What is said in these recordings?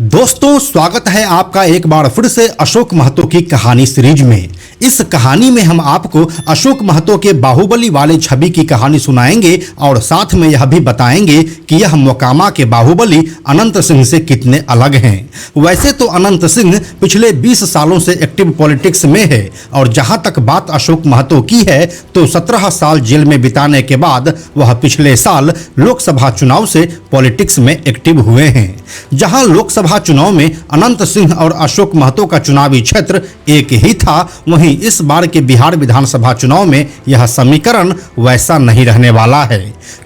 दोस्तों, स्वागत है आपका एक बार फिर से अशोक महतो की कहानी सीरीज में। इस कहानी में हम आपको अशोक महतो के बाहुबली वाले छवि की कहानी सुनाएंगे और साथ में यह भी बताएंगे कि यह मोकामा के बाहुबली अनंत सिंह से कितने अलग हैं। वैसे तो अनंत सिंह पिछले 20 सालों से एक्टिव पॉलिटिक्स में है और जहां तक बात अशोक महतो की है तो 17 साल जेल में बिताने के बाद वह पिछले साल लोकसभा चुनाव से पॉलिटिक्स में एक्टिव हुए हैं। जहां लोकसभा चुनाव में अनंत सिंह और अशोक महतो का चुनावी क्षेत्र एक ही था, वहीं इस बार के बिहार विधानसभा चुनाव में यह समीकरण वैसा नहीं रहने वाला है,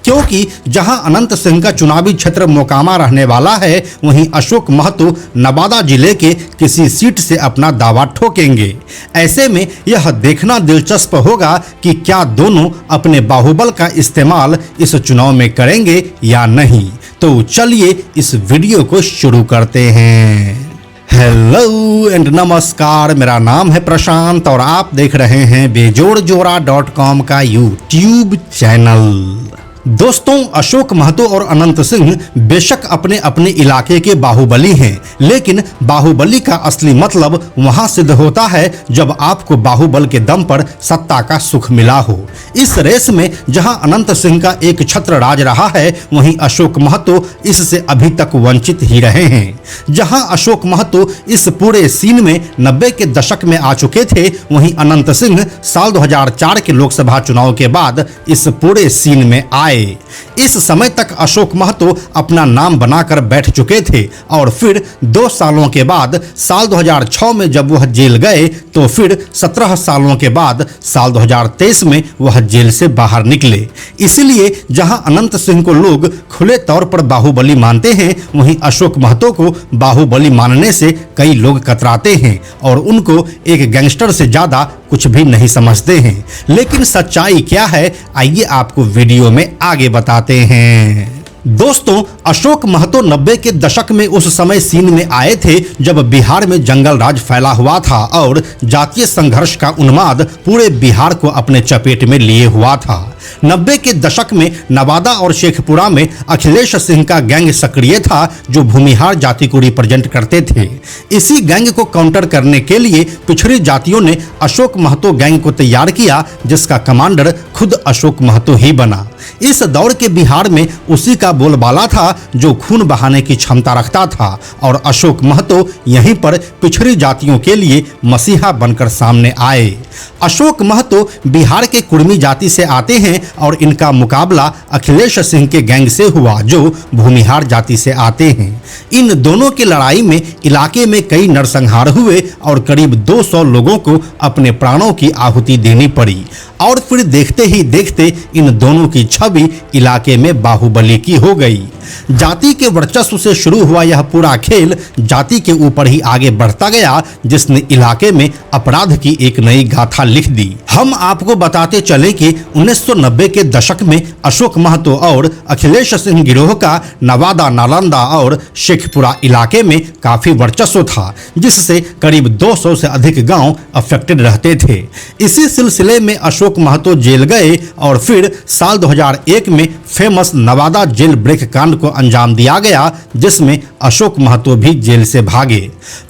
क्योंकि जहां अनंत सिंह का चुनावी क्षेत्र मोकामा रहने वाला है, वहीं अशोक महतो नवादा जिले के किसी सीट से अपना दावा ठोकेंगे। ऐसे में यह देखना दिलचस्प होगा कि क्या दोनों अपने बाहुबल का इस्तेमाल इस चुनाव में करेंगे या नहीं। तो चलिए इस वीडियो को शुरू करते हैं। हेलो एंड नमस्कार, मेरा नाम है प्रशांत और आप देख रहे हैं बेजोड़जोड़ा.com का यूट्यूब चैनल। दोस्तों, अशोक महतो और अनंत सिंह बेशक अपने अपने इलाके के बाहुबली हैं, लेकिन बाहुबली का असली मतलब वहां सिद्ध होता है जब आपको बाहुबल के दम पर सत्ता का सुख मिला हो। इस रेस में जहां अनंत सिंह का एक छत्र राज रहा है, वहीं अशोक महतो इससे अभी तक वंचित ही रहे हैं। जहां अशोक महतो इस पूरे सीन में 90 के दशक में आ चुके थे, वहीं अनंत सिंह साल 2004 के लोकसभा चुनाव के बाद इस पूरे सीन में आए। इस समय तक अशोक महतो अपना नाम बनाकर बैठ चुके थे और फिर 2 सालों के बाद साल 2006 में जब वह जेल गए तो फिर 17 सालों के बाद साल 2023 में वह जेल से बाहर निकले। इसलिए जहां अनंत सिंह को लोग खुले तौर पर बाहुबली मानते हैं, वहीं अशोक महतो को बाहुबली मानने से कई लोग कतराते हैं और उनको एक गैंगस्टर से ज्यादा कुछ भी नहीं समझते हैं। लेकिन सच्चाई क्या है, आइए आपको वीडियो में आगे बताते हैं। दोस्तों, अशोक महतो 90 के दशक में उस समय सीन में आए थे जब बिहार में जंगल राज फैला हुआ था और जातीय संघर्ष का उन्माद पूरे बिहार को अपने चपेट में लिए हुआ था। 90 के दशक में नवादा और शेखपुरा में अखिलेश सिंह का गैंग सक्रिय था जो भूमिहार जाति को रिप्रेजेंट करते थे। इसी गैंग को काउंटर करने के लिए पिछड़ी जातियों ने अशोक महतो गैंग को तैयार किया, जिसका कमांडर खुद अशोक महतो ही बना। इस दौर के बिहार में उसी का बोलबाला था जो खून बहाने की क्षमता रखता था और अशोक महतो यहीं पर पिछड़ी जातियों के लिए मसीहा बनकर सामने आए। अशोक महतो बिहार के कुर्मी जाति से आते हैं और इनका मुकाबला अखिलेश सिंह के गैंग से हुआ जो भूमिहार जाति से आते हैं। इन दोनों की लड़ाई में इलाके में कई नरसंहार हुए और करीब 200 लोगों को अपने प्राणों की आहुति देनी पड़ी और फिर देखते ही देखते इन दोनों की छवि इलाके में बाहुबली की हो गई। जाति के वर्चस्व से शुरू हुआ यह पूरा खेल जाति के ऊपर ही आगे बढ़ता गया, जिसने इलाके में अपराध की एक नई गाथा लिख दी। हम आपको बताते चले कि 1990 के दशक में अशोक महतो और अखिलेश सिंह गिरोह का नवादा, नालंदा और शेखपुरा इलाके में काफी वर्चस्व था, जिससे करीब 200 से अधिक गांव अफेक्टेड रहते थे। इसी सिलसिले में अशोक महतो जेल गए और फिर साल 2001 में फेमस नवादा जेल ब्रेक कांड को अंजाम दिया गया, जिसमें अशोक महतो भी जेल से भागे।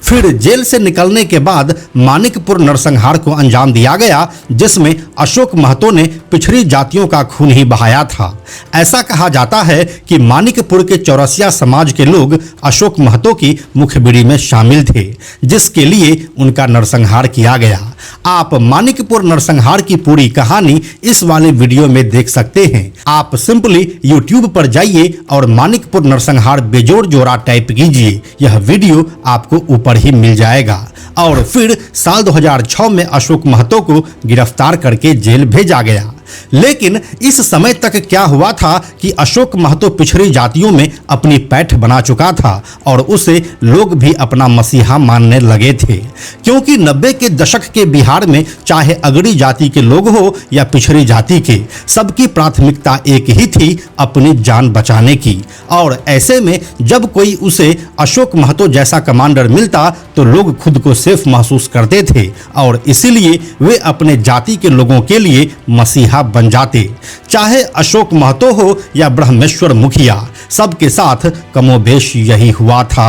फिर जेल से निकलने के बाद मानिकपुर नरसंहार को अंजाम दिया गया, जिसमें अशोक महतो ने पिछड़ी जातियों का खून ही बहाया था। ऐसा कहा जाता है कि मानिकपुर के चौरसिया समाज के लोग अशोक महतो की मुखबिरी में शामिल थे, जिसके लिए उनका नरसंहार किया गया। आप मानिकपुर नरसंहार की पूरी कहानी इस वाले वीडियो में देख सकते हैं। आप सिंपली YouTube पर जाइए और मानिकपुर नरसंहार बेजोड़ जोड़ा टाइप कीजिए, यह वीडियो आपको ऊपर ही मिल जाएगा। और फिर साल 2006 में अशोक महतो को गिरफ्तार करके जेल भेजा गया। लेकिन इस समय तक क्या हुआ था कि अशोक महतो पिछड़ी जातियों में अपनी पैठ बना चुका था और उसे लोग भी अपना मसीहा मानने लगे थे, क्योंकि 90 के दशक के बिहार में चाहे अगड़ी जाति के लोग हो या पिछड़ी जाति के, सबकी प्राथमिकता एक ही थी, अपनी जान बचाने की। और ऐसे में जब कोई उसे अशोक महतो जैसा कमांडर मिलता तो लोग खुद को सेफ महसूस करते थे और इसीलिए वे अपने जाति के लोगों के लिए मसीहा बन जाते। चाहे अशोक महतो हो या ब्रह्मेश्वर मुखिया, सबके साथ कमोबेश यही हुआ था।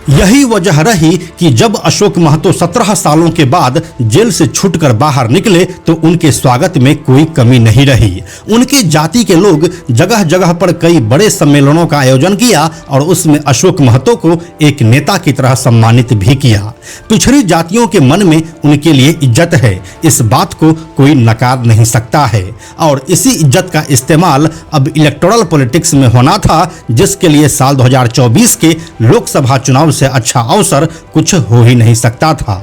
यही वजह रही कि जब अशोक महतो 17 सालों के बाद जेल से छूटकर बाहर निकले तो उनके स्वागत में कोई कमी नहीं रही। उनके जाति के लोग जगह जगह पर कई बड़े सम्मेलनों का आयोजन किया और उसमें अशोक महतो को एक नेता की तरह सम्मानित भी किया। पिछड़ी जातियों के मन में उनके लिए इज्जत है, इस बात को कोई नकार नहीं सकता है। और इसी इज्जत का इस्तेमाल अब इलेक्टोरल पॉलिटिक्स में होना था, जिसके लिए साल 2024 के लोकसभा चुनाव से अच्छा अवसर कुछ हो ही नहीं सकता था।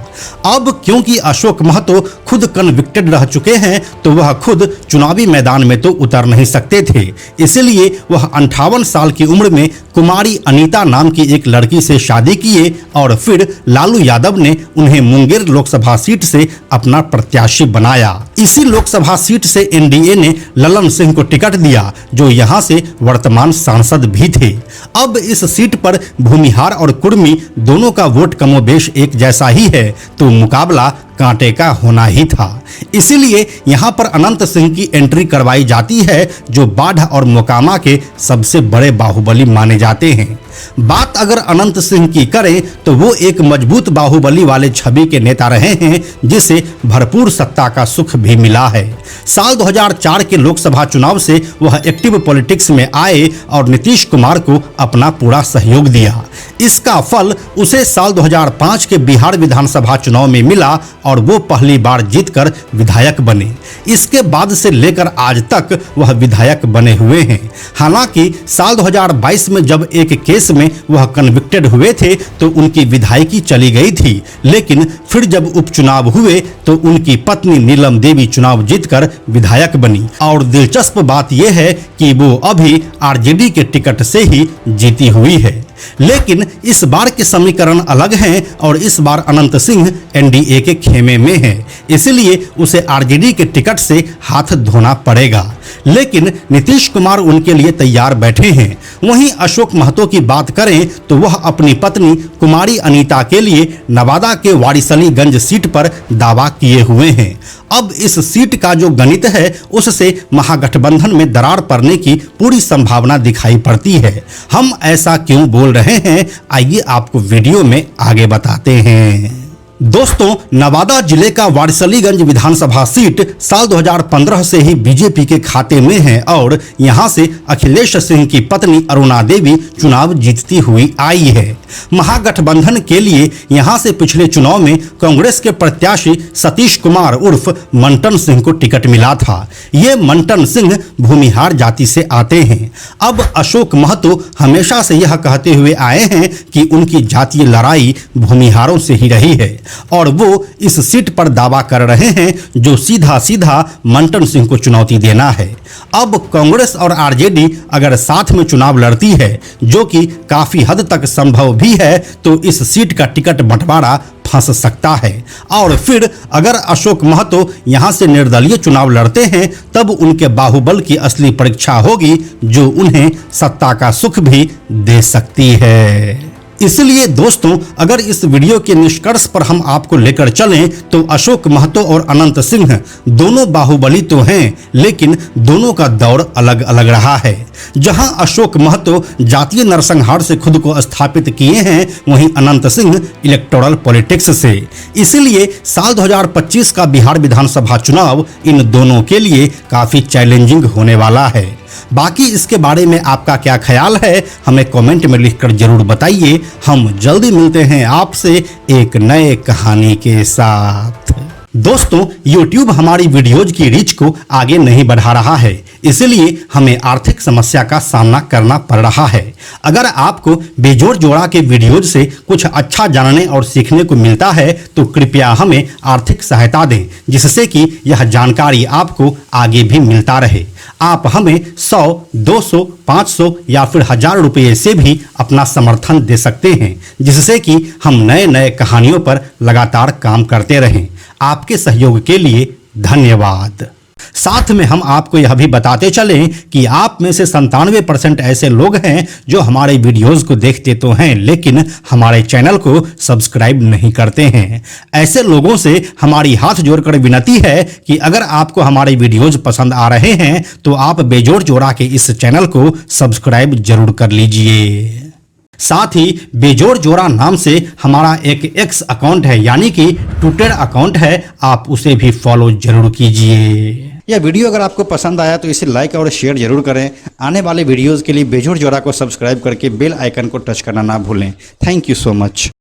अब क्योंकि अशोक महतो खुद कन्विक्टेड रह चुके हैं तो वह खुद चुनावी मैदान में तो उतर नहीं सकते थे, इसलिए वह 58 साल की उम्र में कुमारी अनीता नाम की एक लड़की से शादी किए और फिर लालू यादव ने उन्हें मुंगेर लोकसभा सीट से अपना प्रत्याशी बनाया। इसी लोकसभा सीट से एनडीए ने ललन सिंह को टिकट दिया, जो यहां से वर्तमान सांसद भी थे। अब इस सीट पर भूमिहार और कुर्मी दोनों का वोट कमोबेश एक जैसा ही है, तो मुकाबला कांटे का होना ही था। इसीलिए यहां पर अनंत सिंह की एंट्री करवाई जाती है, जो बाढ़ और मोकामा के सबसे बड़े बाहुबली माने जाते हैं। बात अगर अनंत सिंह की करें तो वो एक मजबूत बाहुबली वाले छवि के नेता रहे हैं, जिसे भरपूर सत्ता का सुख भी मिला है। साल 2004 के लोकसभा चुनाव से वह एक्टिव पॉलिटिक्स में आए और नीतीश कुमार को अपना पूरा सहयोग दिया। इसका फल उसे साल 2005 के बिहार विधानसभा चुनाव में मिला और वो पहली बार जीतकर विधायक बने। इसके बाद से लेकर आज तक वह विधायक बने हुए हैं। हालांकि साल 2022 में जब एक केस में वह कन्विक्टेड हुए थे तो उनकी विधायकी चली गई थी, लेकिन फिर जब उपचुनाव हुए तो उनकी पत्नी नीलम देवी चुनाव जीतकर विधायक बनी। और दिलचस्प बात यह है कि वो अभी आरजेडी के टिकट से ही जीती हुई है। लेकिन इस बार के समीकरण अलग हैं और इस बार अनंत सिंह एनडीए के खेमे में हैं, इसलिए उसे आरजेडी के टिकट से हाथ धोना पड़ेगा। लेकिन नीतीश कुमार उनके लिए तैयार बैठे हैं। वहीं अशोक महतो की बात करें तो वह अपनी पत्नी कुमारी अनीता के लिए नवादा के वारिसलीगंज सीट पर दावा किए हुए हैं। अब इस सीट का जो गणित है उससे महागठबंधन में दरार पड़ने की पूरी संभावना दिखाई पड़ती है। हम ऐसा क्यों बोल रहे हैं, आइए आपको वीडियो में आगे बताते हैं। दोस्तों, नवादा जिले का वारिसलीगंज विधानसभा सीट साल 2015 से ही बीजेपी के खाते में है और यहां से अखिलेश सिंह की पत्नी अरुणा देवी चुनाव जीतती हुई आई है। महागठबंधन के लिए यहां से पिछले चुनाव में कांग्रेस के प्रत्याशी सतीश कुमार उर्फ मंटन सिंह को टिकट मिला था। ये मंटन सिंह भूमिहार जाति से आते हैं। अब अशोक महतो हमेशा से यह कहते हुए आए हैं कि उनकी जातीय लड़ाई भूमिहारों से ही रही है और वो इस सीट पर दावा कर रहे हैं, जो सीधा सीधा मंटन सिंह को चुनौती देना है। अब कांग्रेस और आरजेडी अगर साथ में चुनाव लड़ती है, जो कि काफी हद तक संभव भी है, तो इस सीट का टिकट बंटवारा फंस सकता है। और फिर अगर अशोक महतो यहां से निर्दलीय चुनाव लड़ते हैं, तब उनके बाहुबल की असली परीक्षा होगी, जो उन्हें सत्ता का सुख भी दे सकती है। इसलिए दोस्तों, अगर इस वीडियो के निष्कर्ष पर हम आपको लेकर चलें तो अशोक महतो और अनंत सिंह दोनों बाहुबली तो हैं, लेकिन दोनों का दौर अलग अलग रहा है। जहां अशोक महतो जातीय नरसंहार से खुद को स्थापित किए हैं, वहीं अनंत सिंह इलेक्टोरल पॉलिटिक्स से। इसलिए साल 2025 का बिहार विधानसभा चुनाव इन दोनों के लिए काफी चैलेंजिंग होने वाला है। बाकी इसके बारे में आपका क्या ख्याल है, हमें कमेंट में लिखकर जरूर बताइए। हम जल्दी मिलते हैं आपसे एक नए कहानी के साथ। दोस्तों, YouTube हमारी वीडियोज की रीच को आगे नहीं बढ़ा रहा है, इसलिए हमें आर्थिक समस्या का सामना करना पड़ रहा है। अगर आपको बेजोड़ जोड़ा के वीडियोज से कुछ अच्छा जानने और सीखने को मिलता है तो कृपया हमें आर्थिक सहायता दें, जिससे कि यह जानकारी आपको आगे भी मिलता रहे। आप हमें 100, 200, 500 या फिर 1000 रुपये से भी अपना समर्थन दे सकते हैं, जिससे कि हम नए नए कहानियों पर लगातार काम करते रहें। आपके सहयोग के लिए धन्यवाद। साथ में हम आपको यह भी बताते चलें कि आप में से 97% ऐसे लोग हैं जो हमारे वीडियोस को देखते तो हैं, लेकिन हमारे चैनल को सब्सक्राइब नहीं करते हैं। ऐसे लोगों से हमारी हाथ जोड़कर विनती है कि अगर आपको हमारे वीडियोस पसंद आ रहे हैं तो आप बेजोड़ जोड़ा के इस चैनल को सब्सक्राइब जरूर कर लीजिए। साथ ही बेजोड़ जोड़ा नाम से हमारा एक एक्स अकाउंट है, यानी कि ट्विटर अकाउंट है, आप उसे भी फॉलो जरूर कीजिए। यह वीडियो अगर आपको पसंद आया तो इसे लाइक और शेयर जरूर करें। आने वाले वीडियोस के लिए बेजोड़ जोड़ा को सब्सक्राइब करके बेल आइकन को टच करना ना भूलें। Thank you so much.